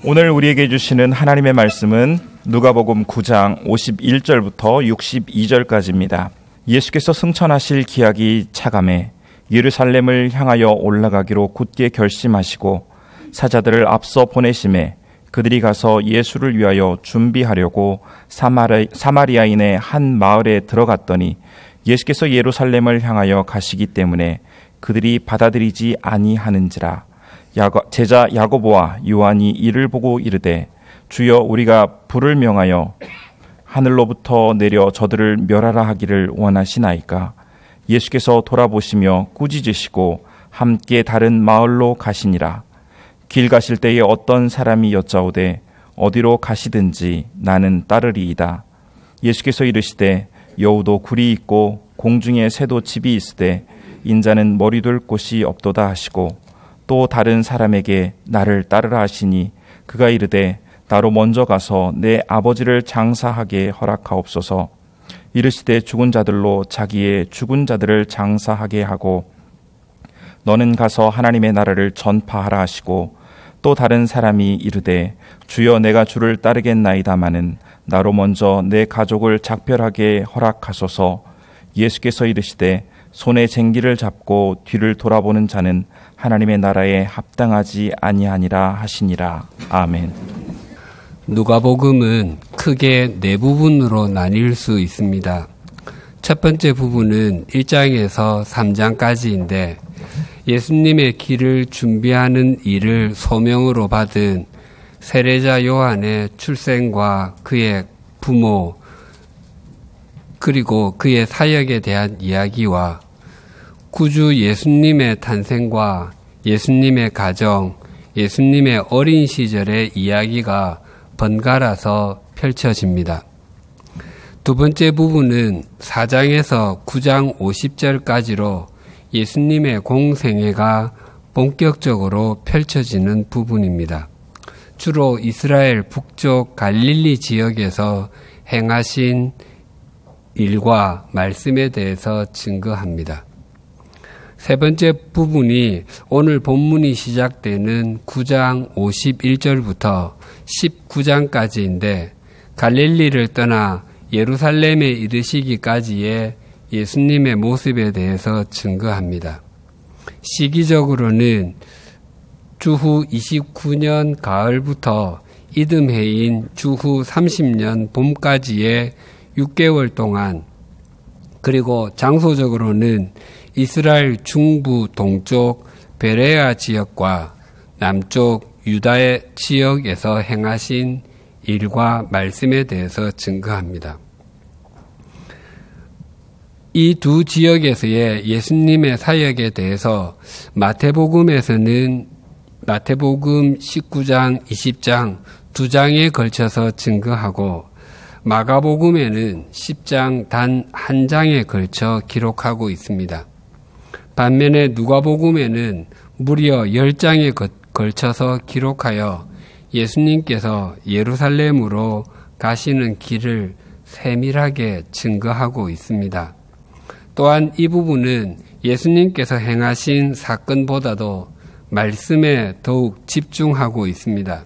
오늘 우리에게 주시는 하나님의 말씀은 누가복음 9장 51절부터 62절까지입니다. 예수께서 승천하실 기약이 차감해 예루살렘을 향하여 올라가기로 굳게 결심하시고 사자들을 앞서 보내심에 그들이 가서 예수를 위하여 준비하려고 사마리아인의 한 마을에 들어갔더니 예수께서 예루살렘을 향하여 가시기 때문에 그들이 받아들이지 아니하는지라. 제자 야고보와 요한이 이를 보고 이르되 주여 우리가 불을 명하여 하늘로부터 내려 저들을 멸하라 하기를 원하시나이까. 예수께서 돌아보시며 꾸짖으시고 함께 다른 마을로 가시니라. 길 가실 때에 어떤 사람이 여짜오되 어디로 가시든지 나는 따르리이다. 예수께서 이르시되 여우도 굴이 있고 공중에 새도 집이 있으되 인자는 머리둘 곳이 없도다 하시고 또 다른 사람에게 나를 따르라 하시니 그가 이르되 나로 먼저 가서 내 아버지를 장사하게 허락하옵소서. 이르시되 죽은 자들로 자기의 죽은 자들을 장사하게 하고 너는 가서 하나님의 나라를 전파하라 하시고 또 다른 사람이 이르되 주여 내가 주를 따르겠나이다마는 나로 먼저 내 가족을 작별하게 허락하소서. 예수께서 이르시되 손에 쟁기를 잡고 뒤를 돌아보는 자는 하나님의 나라에 합당하지 아니하니라 하시니라. 아멘. 누가복음은 크게 네 부분으로 나뉠 수 있습니다. 첫 번째 부분은 1장에서 3장까지인데 예수님의 길을 준비하는 일을 소명으로 받은 세례자 요한의 출생과 그의 부모 그리고 그의 사역에 대한 이야기와 구주 예수님의 탄생과 예수님의 가정, 예수님의 어린 시절의 이야기가 번갈아서 펼쳐집니다. 두 번째 부분은 4장에서 9장 50절까지로 예수님의 공생애가 본격적으로 펼쳐지는 부분입니다. 주로 이스라엘 북쪽 갈릴리 지역에서 행하신 일과 말씀에 대해서 증거합니다. 세 번째 부분이 오늘 본문이 시작되는 9장 51절부터 19장까지인데 갈릴리를 떠나 예루살렘에 이르시기까지의 예수님의 모습에 대해서 증거합니다. 시기적으로는 주후 29년 가을부터 이듬해인 주후 30년 봄까지의 6개월 동안, 그리고 장소적으로는 이스라엘 중부 동쪽 베레아 지역과 남쪽 유다의 지역에서 행하신 일과 말씀에 대해서 증거합니다. 이 두 지역에서의 예수님의 사역에 대해서 마태복음에서는 마태복음 19장, 20장 두 장에 걸쳐서 증거하고 마가복음에는 10장 단 한 장에 걸쳐 기록하고 있습니다. 반면에 누가복음에는 무려 10장에 걸쳐서 기록하여 예수님께서 예루살렘으로 가시는 길을 세밀하게 증거하고 있습니다. 또한 이 부분은 예수님께서 행하신 사건보다도 말씀에 더욱 집중하고 있습니다.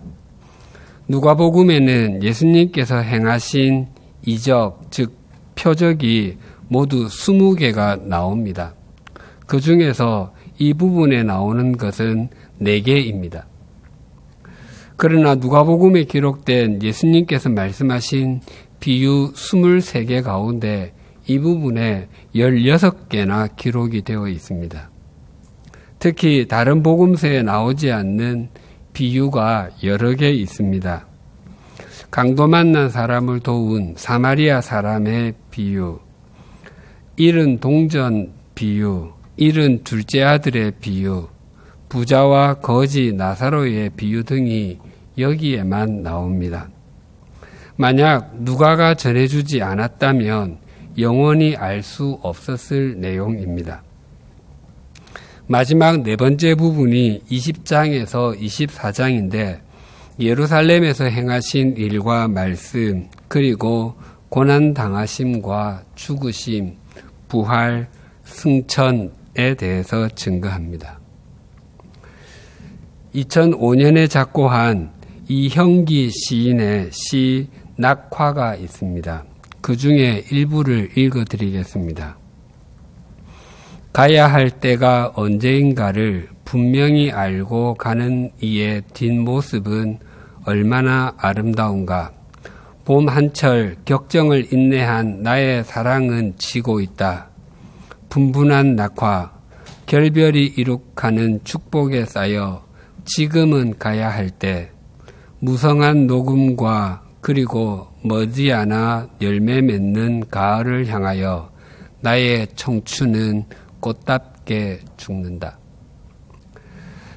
누가복음에는 예수님께서 행하신 이적, 즉 표적이 모두 20개가 나옵니다. 그 중에서 이 부분에 나오는 것은 4개입니다. 그러나 누가복음에 기록된 예수님께서 말씀하신 비유 23개 가운데 이 부분에 16개나 기록이 되어 있습니다. 특히 다른 복음서에 나오지 않는 비유가 여러 개 있습니다. 강도 만난 사람을 도운 사마리아 사람의 비유, 잃은 동전 비유, 잃은 둘째 아들의 비유, 부자와 거지 나사로의 비유 등이 여기에만 나옵니다. 만약 누가가 전해주지 않았다면 영원히 알 수 없었을 내용입니다. 마지막 네 번째 부분이 20장에서 24장인데 예루살렘에서 행하신 일과 말씀, 그리고 고난당하심과 죽으심, 부활, 승천에 대해서 증거합니다. 2005년에 작고한 이형기 시인의 시 낙화가 있습니다. 그 중에 일부를 읽어드리겠습니다. 가야 할 때가 언제인가를 분명히 알고 가는 이의 뒷모습은 얼마나 아름다운가. 봄 한철 격정을 인내한 나의 사랑은 지고 있다. 분분한 낙화, 결별이 이룩하는 축복에 쌓여 지금은 가야 할 때, 무성한 녹음과 그리고 머지않아 열매 맺는 가을을 향하여 나의 청춘은 꽃답게 죽는다.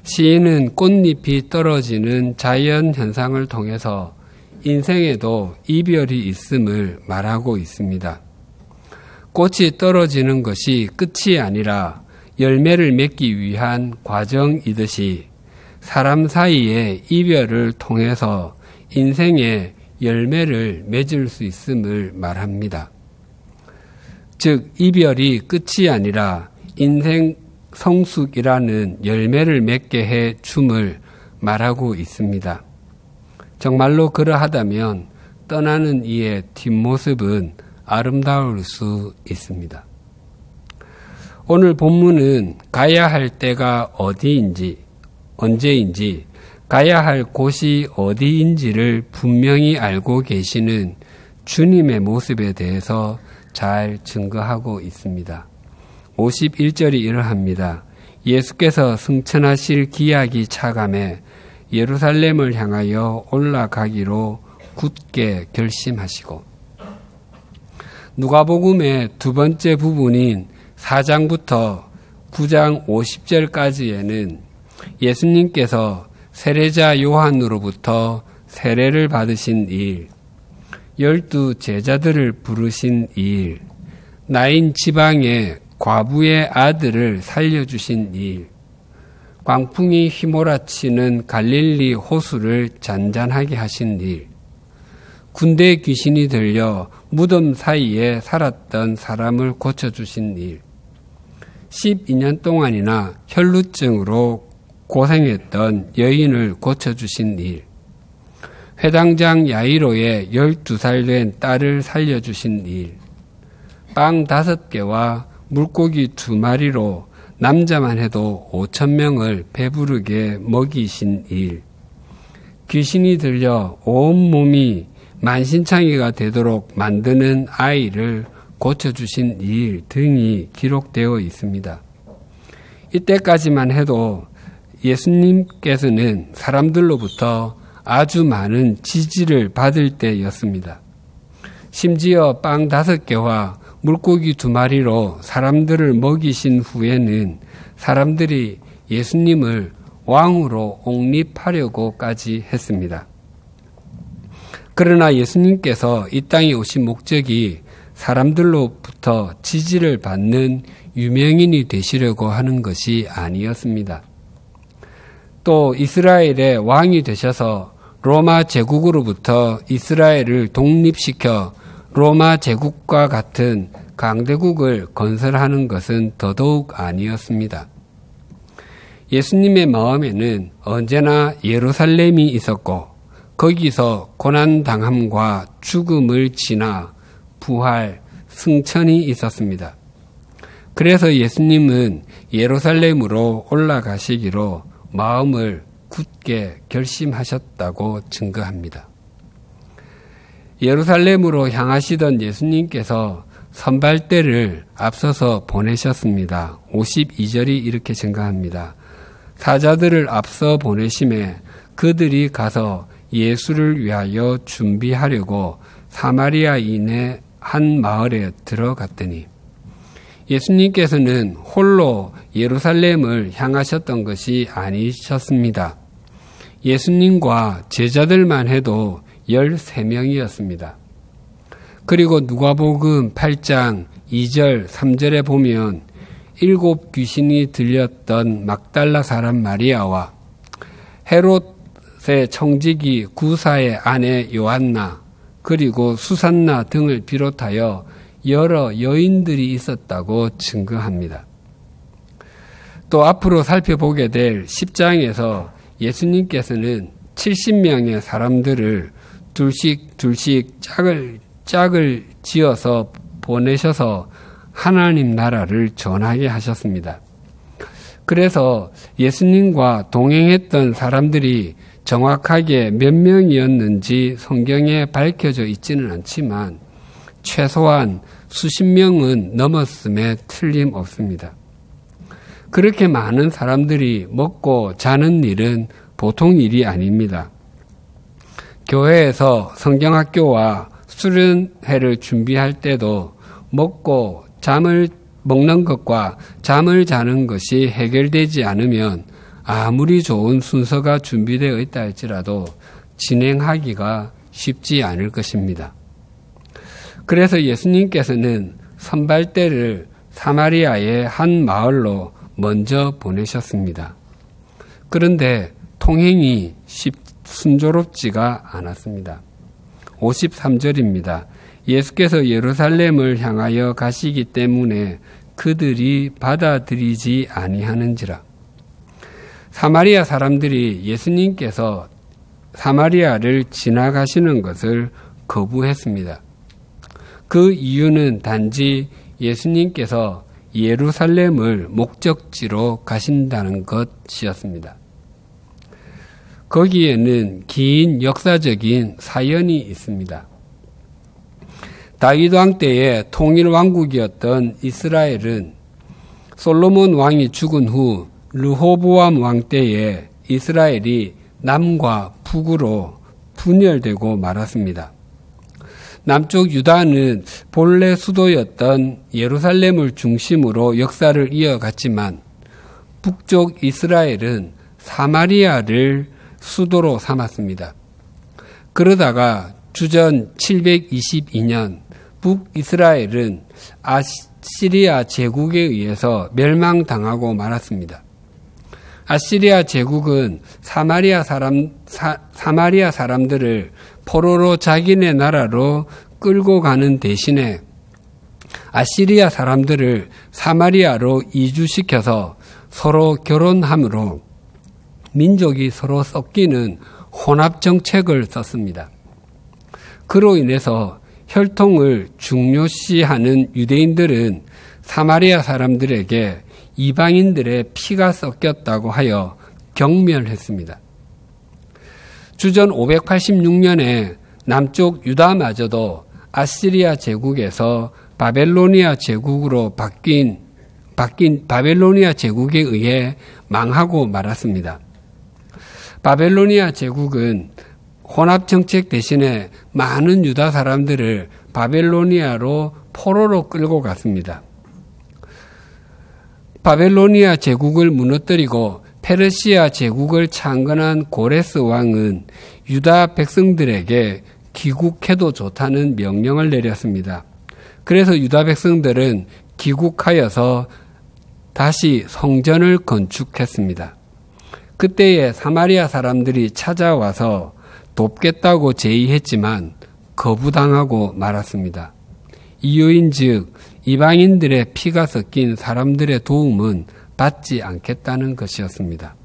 시인은 꽃잎이 떨어지는 자연 현상을 통해서 인생에도 이별이 있음을 말하고 있습니다. 꽃이 떨어지는 것이 끝이 아니라 열매를 맺기 위한 과정이듯이 사람 사이의 이별을 통해서 인생의 열매를 맺을 수 있음을 말합니다. 즉 이별이 끝이 아니라 인생 성숙이라는 열매를 맺게 해 줌을 말하고 있습니다. 정말로 그러하다면 떠나는 이의 뒷모습은 아름다울 수 있습니다. 오늘 본문은 가야 할 때가 어디인지, 언제인지, 가야 할 곳이 어디인지를 분명히 알고 계시는 주님의 모습에 대해서 잘 증거하고 있습니다. 51절이 이러합니다. 예수께서 승천하실 기약이 차감해 예루살렘을 향하여 올라가기로 굳게 결심하시고, 누가복음의 두 번째 부분인 4장부터 9장 50절까지에는 예수님께서 세례자 요한으로부터 세례를 받으신 일, 12 제자들을 부르신 일, 나인 지방의 과부의 아들을 살려주신 일, 광풍이 휘몰아치는 갈릴리 호수를 잔잔하게 하신 일, 군대 귀신이 들려 무덤 사이에 살았던 사람을 고쳐주신 일, 12년 동안이나 혈루증으로 고생했던 여인을 고쳐주신 일, 회당장 야이로의 12살 된 딸을 살려주신 일, 빵 5개와 물고기 2마리로 남자만 해도 5,000명을 배부르게 먹이신 일, 귀신이 들려 온몸이 만신창이가 되도록 만드는 아이를 고쳐주신 일 등이 기록되어 있습니다. 이때까지만 해도 예수님께서는 사람들로부터 아주 많은 지지를 받을 때였습니다. 심지어 빵 5개와 물고기 2마리로 사람들을 먹이신 후에는 사람들이 예수님을 왕으로 옹립하려고까지 했습니다. 그러나 예수님께서 이 땅에 오신 목적이 사람들로부터 지지를 받는 유명인이 되시려고 하는 것이 아니었습니다. 또 이스라엘의 왕이 되셔서 로마 제국으로부터 이스라엘을 독립시켜 로마 제국과 같은 강대국을 건설하는 것은 더더욱 아니었습니다. 예수님의 마음에는 언제나 예루살렘이 있었고 거기서 고난당함과 죽음을 지나 부활, 승천이 있었습니다. 그래서 예수님은 예루살렘으로 올라가시기로 마음을 굳게 결심하셨다고 증거합니다. 예루살렘으로 향하시던 예수님께서 선발대를 앞서서 보내셨습니다. 52절이 이렇게 증가합니다. 사자들을 앞서 보내심에 그들이 가서 예수를 위하여 준비하려고 사마리아인의 한 마을에 들어갔더니, 예수님께서는 홀로 예루살렘을 향하셨던 것이 아니셨습니다. 예수님과 제자들만 해도 13명이었습니다. 그리고 누가복음 8장 2절 3절에 보면 7 귀신이 들렸던 막달라 사람 마리아와 헤롯의 청지기 구사의 아내 요한나, 그리고 수산나 등을 비롯하여 여러 여인들이 있었다고 증거합니다. 또 앞으로 살펴보게 될 10장에서 예수님께서는 70명의 사람들을 둘씩 짝을 지어서 보내셔서 하나님 나라를 전하게 하셨습니다. 그래서 예수님과 동행했던 사람들이 정확하게 몇 명이었는지 성경에 밝혀져 있지는 않지만 최소한 수십 명은 넘었음에 틀림없습니다. 그렇게 많은 사람들이 먹고 자는 일은 보통 일이 아닙니다. 교회에서 성경학교와 수련회를 준비할 때도 먹는 것과 잠을 자는 것이 해결되지 않으면 아무리 좋은 순서가 준비되어 있다 할지라도 진행하기가 쉽지 않을 것입니다. 그래서 예수님께서는 선발대를 사마리아의 한 마을로 먼저 보내셨습니다. 그런데 통행이 순조롭지가 않았습니다. 53절입니다. 예수께서 예루살렘을 향하여 가시기 때문에 그들이 받아들이지 아니하는지라. 사마리아 사람들이 예수님께서 사마리아를 지나가시는 것을 거부했습니다. 그 이유는 단지 예수님께서 예루살렘을 목적지로 가신다는 것이었습니다. 거기에는 긴 역사적인 사연이 있습니다. 다윗 왕 때의 통일 왕국이었던 이스라엘은 솔로몬 왕이 죽은 후 르호보암 왕 때에 이스라엘이 남과 북으로 분열되고 말았습니다. 남쪽 유다는 본래 수도였던 예루살렘을 중심으로 역사를 이어갔지만 북쪽 이스라엘은 사마리아를 수도로 삼았습니다. 그러다가 주전 722년 북이스라엘은 아시리아 제국에 의해서 멸망당하고 말았습니다. 아시리아 제국은 사마리아 사람들을 포로로 자기네 나라로 끌고 가는 대신에 아시리아 사람들을 사마리아로 이주시켜서 서로 결혼함으로 민족이 서로 섞이는 혼합 정책을 썼습니다. 그로 인해서 혈통을 중요시하는 유대인들은 사마리아 사람들에게 이방인들의 피가 섞였다고 하여 경멸했습니다. 주전 586년에 남쪽 유다마저도 아시리아 제국에서 바벨로니아 제국으로 바뀐 바벨로니아 제국에 의해 망하고 말았습니다. 바벨로니아 제국은 혼합정책 대신에 많은 유다 사람들을 바벨로니아로 포로로 끌고 갔습니다. 바벨로니아 제국을 무너뜨리고 페르시아 제국을 창건한 고레스 왕은 유다 백성들에게 귀국해도 좋다는 명령을 내렸습니다. 그래서 유다 백성들은 귀국하여서 다시 성전을 건축했습니다. 그때에 사마리아 사람들이 찾아와서 돕겠다고 제의했지만 거부당하고 말았습니다. 이유인즉 이방인들의 피가 섞인 사람들의 도움은 받지 않겠다는 것이었습니다.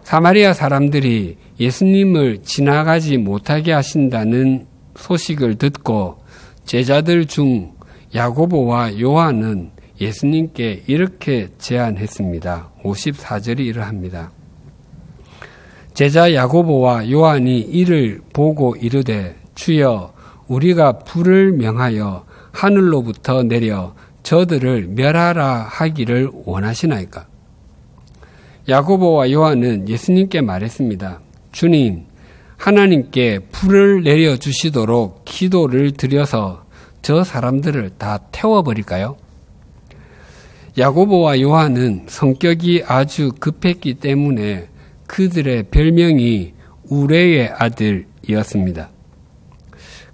사마리아 사람들이 예수님을 지나가지 못하게 하신다는 소식을 듣고 제자들 중 야고보와 요한은 예수님께 이렇게 제안했습니다. 54절이 이러합니다. 제자 야고보와 요한이 이를 보고 이르되 주여 우리가 불을 명하여 하늘로부터 내려 저들을 멸하라 하기를 원하시나이까? 야고보와 요한은 예수님께 말했습니다. 주님, 하나님께 불을 내려주시도록 기도를 드려서 저 사람들을 다 태워버릴까요? 야고보와 요한은 성격이 아주 급했기 때문에 그들의 별명이 우레의 아들이었습니다.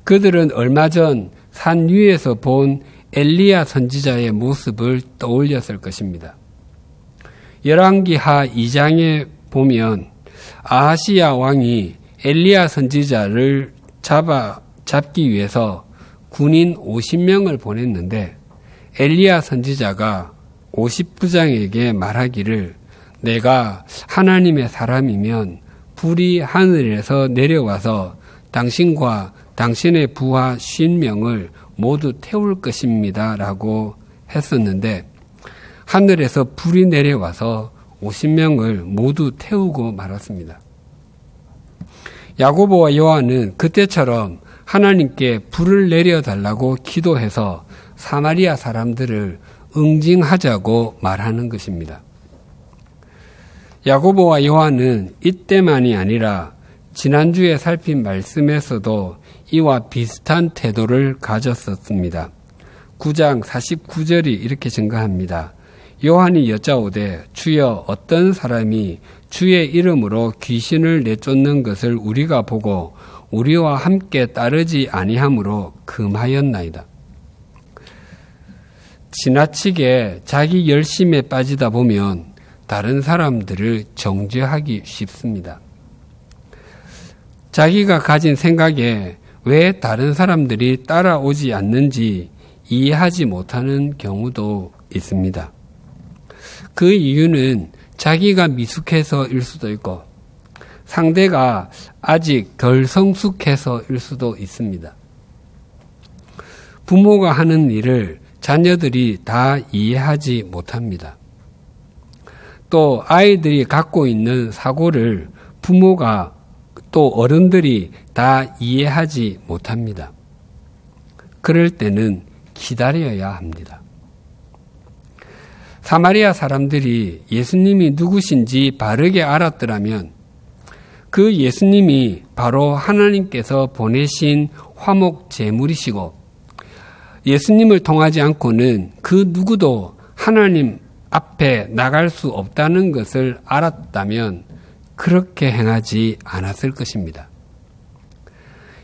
그들은 얼마 전 산 위에서 본 엘리야 선지자의 모습을 떠올렸을 것입니다. 열왕기하 2장에 보면 아하시야 왕이 엘리야 선지자를 잡기 위해서 군인 50명을 보냈는데 엘리야 선지자가 50부장에게 말하기를 내가 하나님의 사람이면 불이 하늘에서 내려와서 당신과 당신의 부하 50명을 모두 태울 것입니다. 라고 했었는데 하늘에서 불이 내려와서 50명을 모두 태우고 말았습니다. 야고보와 요한은 그때처럼 하나님께 불을 내려달라고 기도해서 사마리아 사람들을 응징하자고 말하는 것입니다. 야고보와 요한은 이때만이 아니라 지난주에 살핀 말씀에서도 이와 비슷한 태도를 가졌었습니다. 9장 49절이 이렇게 증가합니다. 요한이 여짜오되 주여 어떤 사람이 주의 이름으로 귀신을 내쫓는 것을 우리가 보고 우리와 함께 따르지 아니하므로 금하였나이다. 지나치게 자기 열심에 빠지다 보면 다른 사람들을 정죄하기 쉽습니다. 자기가 가진 생각에 왜 다른 사람들이 따라오지 않는지 이해하지 못하는 경우도 있습니다. 그 이유는 자기가 미숙해서일 수도 있고 상대가 아직 덜 성숙해서일 수도 있습니다. 부모가 하는 일을 자녀들이 다 이해하지 못합니다. 또 아이들이 갖고 있는 사고를 부모가 또 어른들이 다 이해하지 못합니다. 그럴 때는 기다려야 합니다. 사마리아 사람들이 예수님이 누구신지 바르게 알았더라면 그 예수님이 바로 하나님께서 보내신 화목 제물이시고 예수님을 통하지 않고는 그 누구도 하나님 앞에 나갈 수 없다는 것을 알았다면 그렇게 행하지 않았을 것입니다.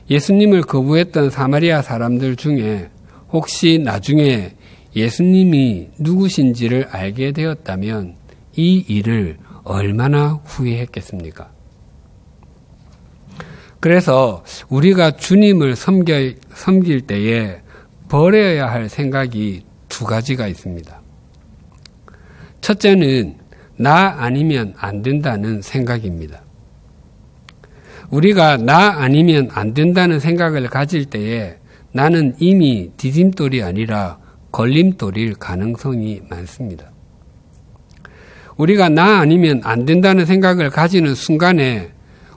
예수님을 거부했던 사마리아 사람들 중에 혹시 나중에 예수님이 누구신지를 알게 되었다면 이 일을 얼마나 후회했겠습니까? 그래서 우리가 주님을 섬길 때에 버려야 할 생각이 두 가지가 있습니다. 첫째는 나 아니면 안 된다는 생각입니다. 우리가 나 아니면 안 된다는 생각을 가질 때에 나는 이미 디딤돌이 아니라 걸림돌일 가능성이 많습니다. 우리가 나 아니면 안 된다는 생각을 가지는 순간에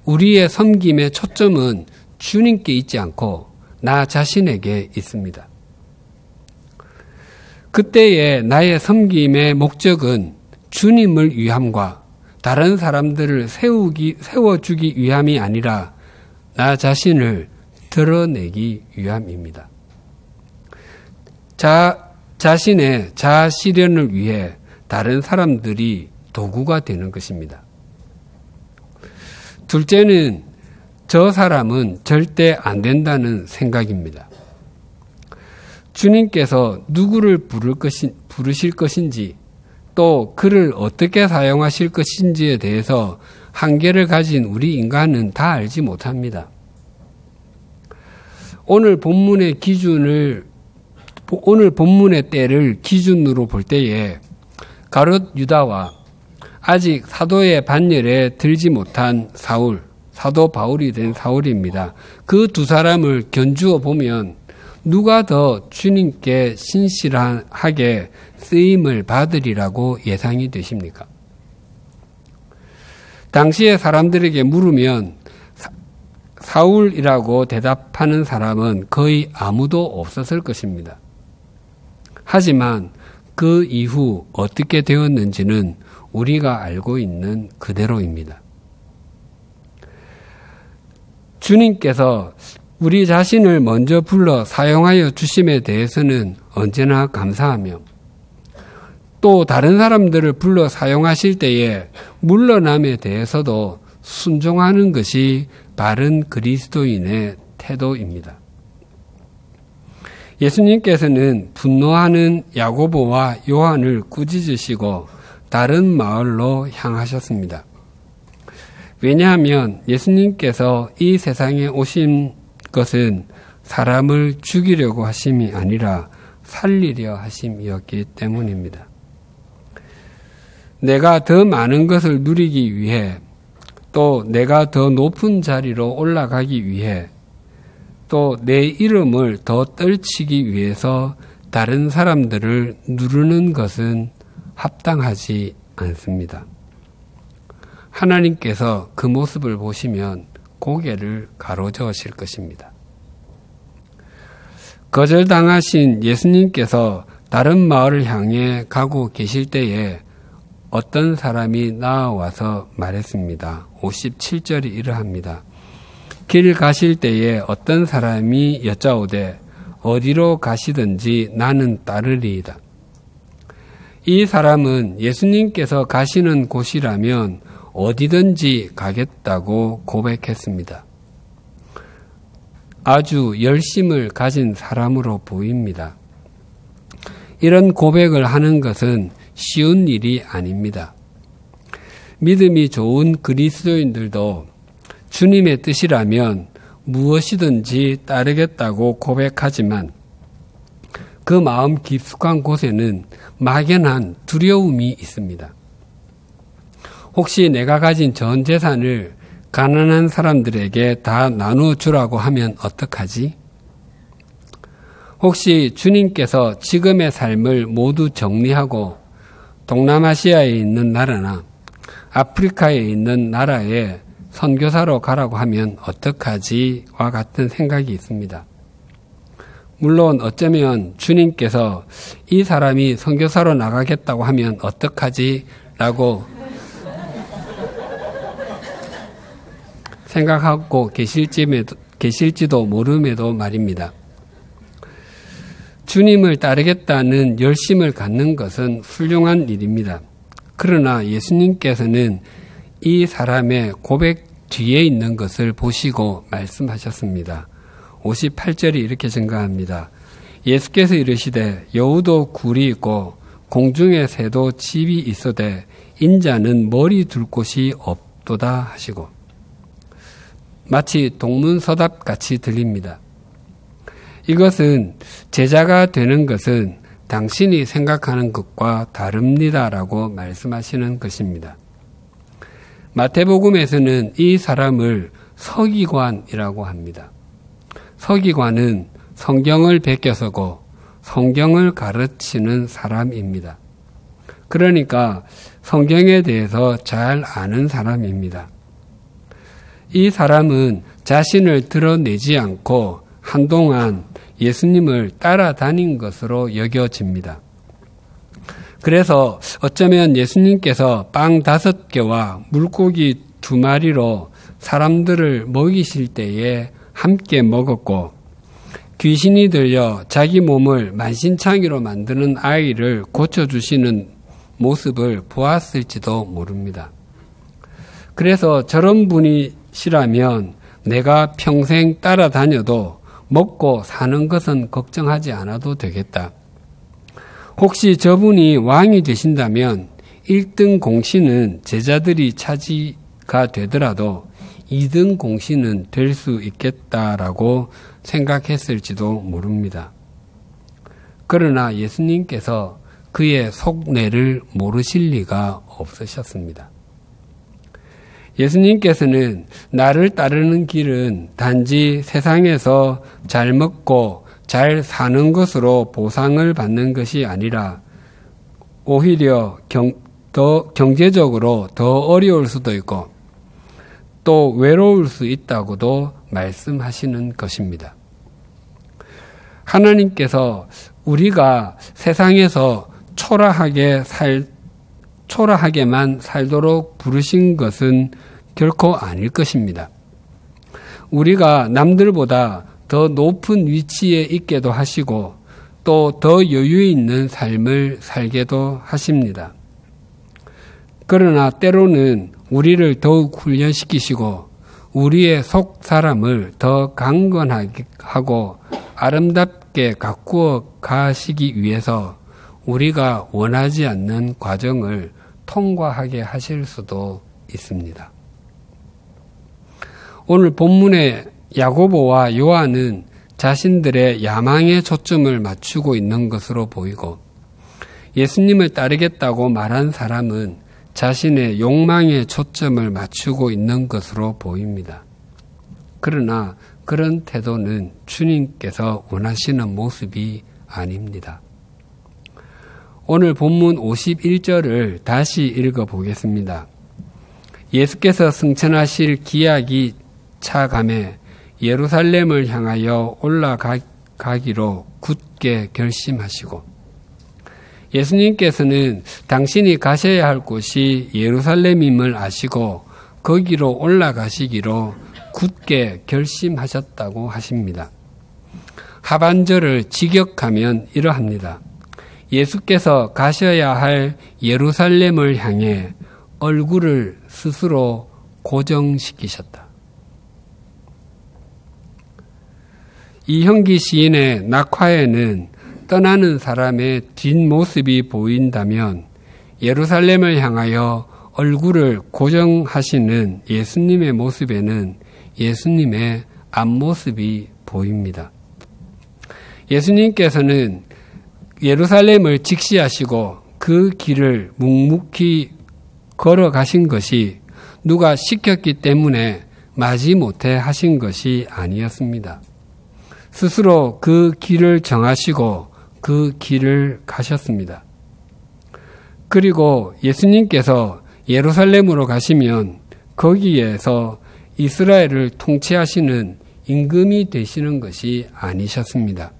우리의 섬김의 초점은 주님께 있지 않고 나 자신에게 있습니다. 그때의 나의 섬김의 목적은 주님을 위함과 다른 사람들을 세워주기 위함이 아니라 나 자신을 드러내기 위함입니다. 자신의 자아 실현을 위해 다른 사람들이 도구가 되는 것입니다. 둘째는 저 사람은 절대 안 된다는 생각입니다. 주님께서 누구를 부르실 것인지 또 그를 어떻게 사용하실 것인지에 대해서 한계를 가진 우리 인간은 다 알지 못합니다. 오늘 본문의 때를 기준으로 볼 때에 가룟 유다와 아직 사도의 반열에 들지 못한 사도 바울이 된 사울입니다. 그 두 사람을 견주어 보면 누가 더 주님께 신실하게 쓰임을 받으리라고 예상이 되십니까? 당시의 사람들에게 물으면 사울이라고 대답하는 사람은 거의 아무도 없었을 것입니다. 하지만 그 이후 어떻게 되었는지는 우리가 알고 있는 그대로입니다. 주님께서 우리 자신을 먼저 불러 사용하여 주심에 대해서는 언제나 감사하며 또 다른 사람들을 불러 사용하실 때에 물러남에 대해서도 순종하는 것이 바른 그리스도인의 태도입니다. 예수님께서는 분노하는 야고보와 요한을 꾸짖으시고 다른 마을로 향하셨습니다. 왜냐하면 예수님께서 이 세상에 오신 것은 사람을 죽이려고 하심이 아니라 살리려 하심이었기 때문입니다. 내가 더 많은 것을 누리기 위해 또 내가 더 높은 자리로 올라가기 위해 또 내 이름을 더 떨치기 위해서 다른 사람들을 누르는 것은 합당하지 않습니다. 하나님께서 그 모습을 보시면 고개를 가로저으실 것입니다. 거절당하신 예수님께서 다른 마을을 향해 가고 계실 때에 어떤 사람이 나와서 말했습니다. 57절이 이러합니다. 길 가실 때에 어떤 사람이 여짜오되 어디로 가시든지 나는 따르리이다. 이 사람은 예수님께서 가시는 곳이라면 어디든지 가겠다고 고백했습니다. 아주 열심을 가진 사람으로 보입니다. 이런 고백을 하는 것은 쉬운 일이 아닙니다. 믿음이 좋은 그리스도인들도 주님의 뜻이라면 무엇이든지 따르겠다고 고백하지만 그 마음 깊숙한 곳에는 막연한 두려움이 있습니다. 혹시 내가 가진 전 재산을 가난한 사람들에게 다 나눠주라고 하면 어떡하지? 혹시 주님께서 지금의 삶을 모두 정리하고 동남아시아에 있는 나라나 아프리카에 있는 나라에 선교사로 가라고 하면 어떡하지와 같은 생각이 있습니다. 물론 어쩌면 주님께서 이 사람이 선교사로 나가겠다고 하면 어떡하지라고 생각하고 계실지도 모름에도 말입니다. 주님을 따르겠다는 열심을 갖는 것은 훌륭한 일입니다. 그러나 예수님께서는 이 사람의 고백 뒤에 있는 것을 보시고 말씀하셨습니다. 58절이 이렇게 증가합니다. 예수께서 이르시되 여우도 굴이 있고 공중의 새도 집이 있어되 인자는 머리 둘 곳이 없도다 하시고 마치 동문서답같이 들립니다. 이것은 제자가 되는 것은 당신이 생각하는 것과 다릅니다라고 말씀하시는 것입니다. 마태복음에서는 이 사람을 서기관이라고 합니다. 서기관은 성경을 베껴서고 성경을 가르치는 사람입니다. 그러니까 성경에 대해서 잘 아는 사람입니다. 이 사람은 자신을 드러내지 않고 한동안 예수님을 따라다닌 것으로 여겨집니다. 그래서 어쩌면 예수님께서 빵 5개와 물고기 2마리로 사람들을 먹이실 때에 함께 먹었고 귀신이 들려 자기 몸을 만신창이로 만드는 아이를 고쳐주시는 모습을 보았을지도 모릅니다. 그래서 저런 분이시라면 내가 평생 따라다녀도 먹고 사는 것은 걱정하지 않아도 되겠다. 혹시 저분이 왕이 되신다면 1등 공신은 제자들이 차지가 되더라도 2등 공신은 될 수 있겠다라고 생각했을지도 모릅니다. 그러나 예수님께서 그의 속내를 모르실 리가 없으셨습니다. 예수님께서는 나를 따르는 길은 단지 세상에서 잘 먹고 잘 사는 것으로 보상을 받는 것이 아니라 오히려 경제적으로 더 어려울 수도 있고 또 외로울 수 있다고도 말씀하시는 것입니다. 하나님께서 우리가 세상에서 초라하게만 살도록 부르신 것은 결코 아닐 것입니다. 우리가 남들보다 더 높은 위치에 있게도 하시고 또 더 여유 있는 삶을 살게도 하십니다. 그러나 때로는 우리를 더욱 훈련시키시고 우리의 속 사람을 더 강건하게 하고 아름답게 가꾸어 가시기 위해서 우리가 원하지 않는 과정을 통과하게 하실 수도 있습니다. 오늘 본문의 야고보와 요한은 자신들의 야망에 초점을 맞추고 있는 것으로 보이고 예수님을 따르겠다고 말한 사람은 자신의 욕망에 초점을 맞추고 있는 것으로 보입니다. 그러나 그런 태도는 주님께서 원하시는 모습이 아닙니다. 오늘 본문 51절을 다시 읽어보겠습니다. 예수께서 승천하실 기약이 차감해 예루살렘을 향하여 올라가기로 굳게 결심하시고, 예수님께서는 당신이 가셔야 할 곳이 예루살렘임을 아시고 거기로 올라가시기로 굳게 결심하셨다고 하십니다. 하반절을 직역하면 이러합니다. 예수께서 가셔야 할 예루살렘을 향해 얼굴을 스스로 고정시키셨다. 이형기 시인의 낙화에는 떠나는 사람의 뒷모습이 보인다면 예루살렘을 향하여 얼굴을 고정하시는 예수님의 모습에는 예수님의 앞모습이 보입니다. 예수님께서는 예루살렘을 직시하시고 그 길을 묵묵히 걸어가신 것이 누가 시켰기 때문에 마지못해 하신 것이 아니었습니다. 스스로 그 길을 정하시고 그 길을 가셨습니다. 그리고 예수님께서 예루살렘으로 가시면 거기에서 이스라엘을 통치하시는 임금이 되시는 것이 아니셨습니다.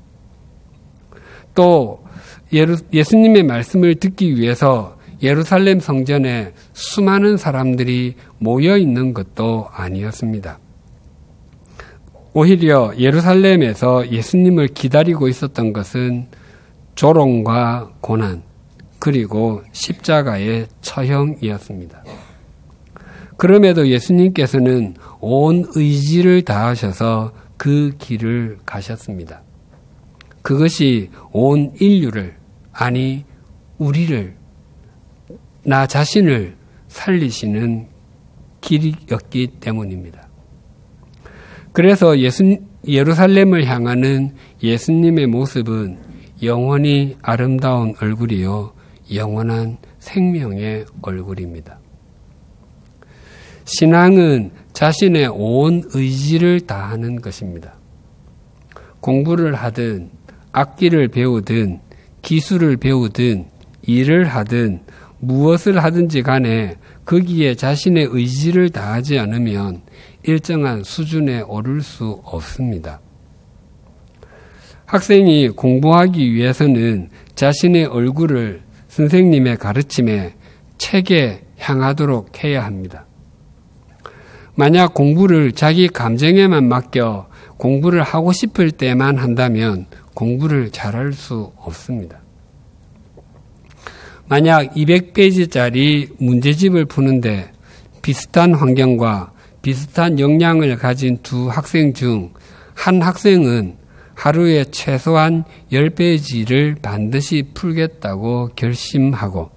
또 예수님의 말씀을 듣기 위해서 예루살렘 성전에 수많은 사람들이 모여 있는 것도 아니었습니다. 오히려 예루살렘에서 예수님을 기다리고 있었던 것은 조롱과 고난, 그리고 십자가의 처형이었습니다. 그럼에도 예수님께서는 온 의지를 다하셔서 그 길을 가셨습니다. 그것이 온 인류를, 아니 우리를, 나 자신을 살리시는 길이었기 때문입니다. 그래서 예루살렘을 향하는 예수님의 모습은 영원히 아름다운 얼굴이요, 영원한 생명의 얼굴입니다. 신앙은 자신의 온 의지를 다하는 것입니다. 공부를 하든, 악기를 배우든, 기술을 배우든, 일을 하든, 무엇을 하든지 간에 거기에 자신의 의지를 다하지 않으면 일정한 수준에 오를 수 없습니다. 학생이 공부하기 위해서는 자신의 얼굴을 선생님의 가르침에, 책에 향하도록 해야 합니다. 만약 공부를 자기 감정에만 맡겨 공부를 하고 싶을 때만 한다면 공부를 잘할 수 없습니다. 만약 200페이지짜리 문제집을 푸는데 비슷한 환경과 비슷한 역량을 가진 두 학생 중 한 학생은 하루에 최소한 10페이지를 반드시 풀겠다고 결심하고,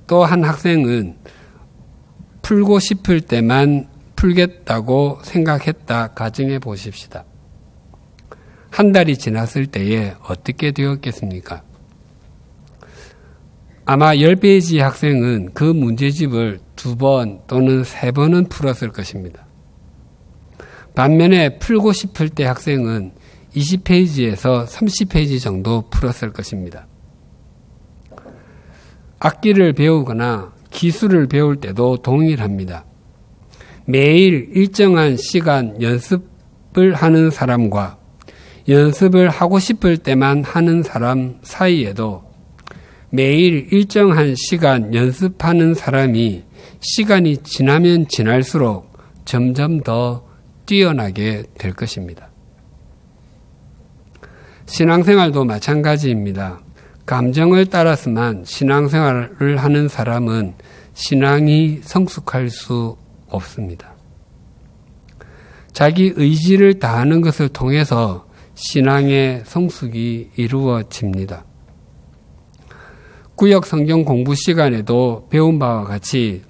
또 한 학생은 풀고 싶을 때만 풀겠다고 생각했다 가정해 보십시다. 한 달이 지났을 때에 어떻게 되었겠습니까? 아마 10페이지 학생은 그 문제집을 2번 또는 3번은 풀었을 것입니다. 반면에 풀고 싶을 때 학생은 20페이지에서 30페이지 정도 풀었을 것입니다. 악기를 배우거나 기술을 배울 때도 동일합니다. 매일 일정한 시간 연습을 하는 사람과 연습을 하고 싶을 때만 하는 사람 사이에도 매일 일정한 시간 연습하는 사람이 시간이 지나면 지날수록 점점 더 뛰어나게 될 것입니다. 신앙생활도 마찬가지입니다. 감정을 따라서만 신앙생활을 하는 사람은 신앙이 성숙할 수 없습니다. 자기 의지를 다하는 것을 통해서 신앙의 성숙이 이루어집니다. 구역 성경 공부 시간에도 배운 바와 같이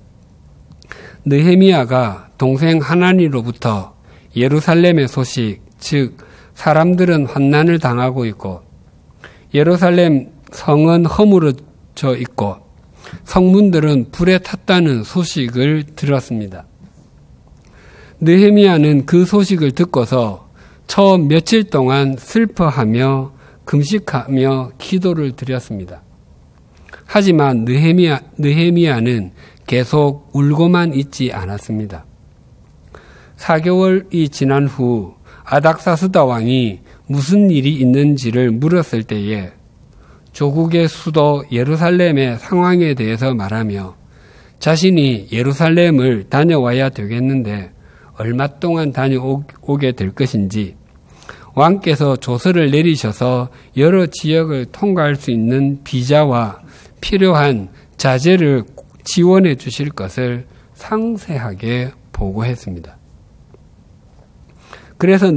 느헤미야가 동생 하나니로부터 예루살렘의 소식, 즉 사람들은 환난을 당하고 있고 예루살렘 성은 허물어져 있고 성문들은 불에 탔다는 소식을 들었습니다. 느헤미야는 그 소식을 듣고서 처음 며칠 동안 슬퍼하며 금식하며 기도를 드렸습니다. 하지만 느헤미야는 계속 울고만 있지 않았습니다. 4개월이 지난 후 아닥사스다 왕이 무슨 일이 있는지를 물었을 때에 조국의 수도 예루살렘의 상황에 대해서 말하며 자신이 예루살렘을 다녀와야 되겠는데 얼마 동안 다녀오게 될 것인지, 왕께서 조서를 내리셔서 여러 지역을 통과할 수 있는 비자와 필요한 자재를 지원해 주실 것을 상세하게 보고했습니다. 그래서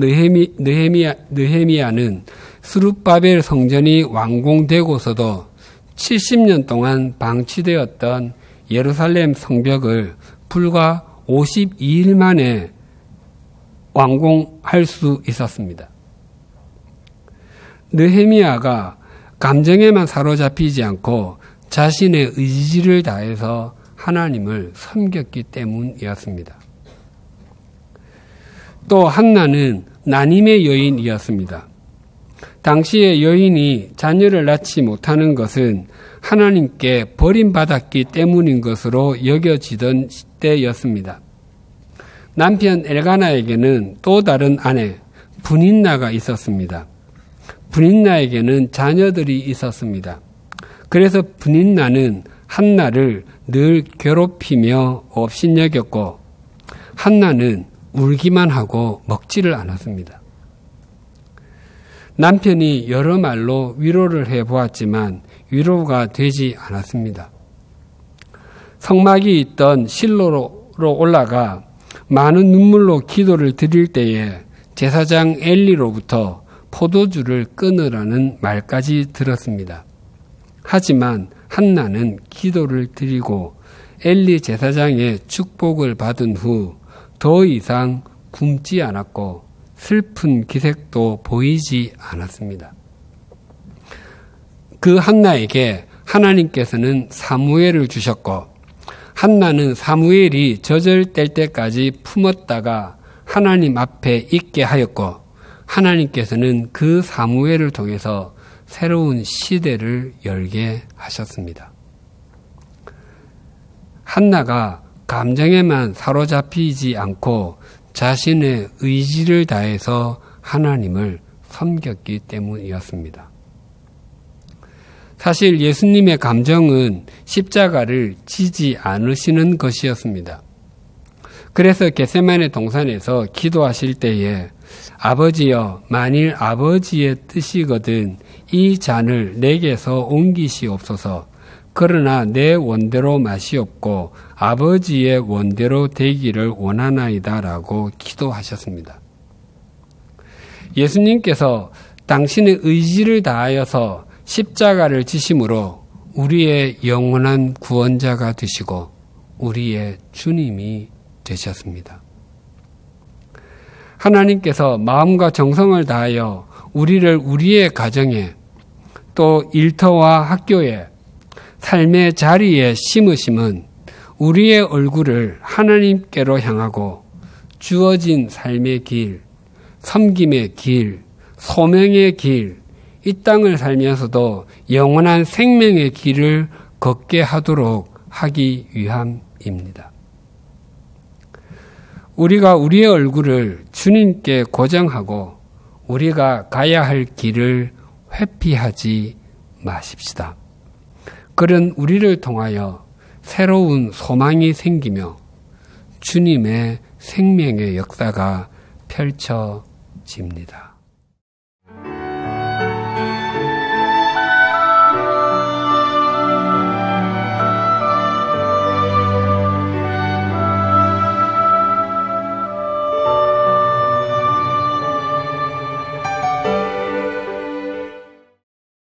느헤미야는 스룹바벨 성전이 완공되고서도 70년 동안 방치되었던 예루살렘 성벽을 불과 52일 만에 완공할 수 있었습니다. 느헤미야가 감정에만 사로잡히지 않고 자신의 의지를 다해서 하나님을 섬겼기 때문이었습니다. 또 한나는 난임의 여인이었습니다. 당시의 여인이 자녀를 낳지 못하는 것은 하나님께 버림받았기 때문인 것으로 여겨지던 때였습니다. 남편 엘가나에게는 또 다른 아내 분인나가 있었습니다. 분인나에게는 자녀들이 있었습니다. 그래서 분인나는 한나를 늘 괴롭히며 업신여겼고 한나는 울기만 하고 먹지를 않았습니다. 남편이 여러 말로 위로를 해보았지만 위로가 되지 않았습니다. 성막이 있던 실로로 올라가 많은 눈물로 기도를 드릴 때에 제사장 엘리로부터 포도주를 끊으라는 말까지 들었습니다. 하지만 한나는 기도를 드리고 엘리 제사장의 축복을 받은 후 더 이상 굶지 않았고 슬픈 기색도 보이지 않았습니다. 그 한나에게 하나님께서는 사무엘을 주셨고 한나는 사무엘이 젖을뗄 때까지 품었다가 하나님 앞에 있게 하였고 하나님께서는 그 사무엘을 통해서 새로운 시대를 열게 하셨습니다. 한나가 감정에만 사로잡히지 않고 자신의 의지를 다해서 하나님을 섬겼기 때문이었습니다. 사실 예수님의 감정은 십자가를 지지 않으시는 것이었습니다. 그래서 겟세마네 동산에서 기도하실 때에 아버지여, 만일 아버지의 뜻이거든 이 잔을 내게서 옮기시옵소서. 그러나 내 원대로 마시옵고 아버지의 원대로 되기를 원하나이다라고 기도하셨습니다. 예수님께서 당신의 의지를 다하여서 십자가를 지심으로 우리의 영원한 구원자가 되시고 우리의 주님이 되셨습니다. 하나님께서 마음과 정성을 다하여 우리를 우리의 가정에 또 일터와 학교에 삶의 자리에 심으심은 우리의 얼굴을 하나님께로 향하고 주어진 삶의 길, 섬김의 길, 소명의 길, 이 땅을 살면서도 영원한 생명의 길을 걷게 하도록 하기 위함입니다. 우리가 우리의 얼굴을 주님께 고정하고 우리가 가야 할 길을 회피하지 마십시다. 그런 우리를 통하여 새로운 소망이 생기며 주님의 생명의 역사가 펼쳐집니다.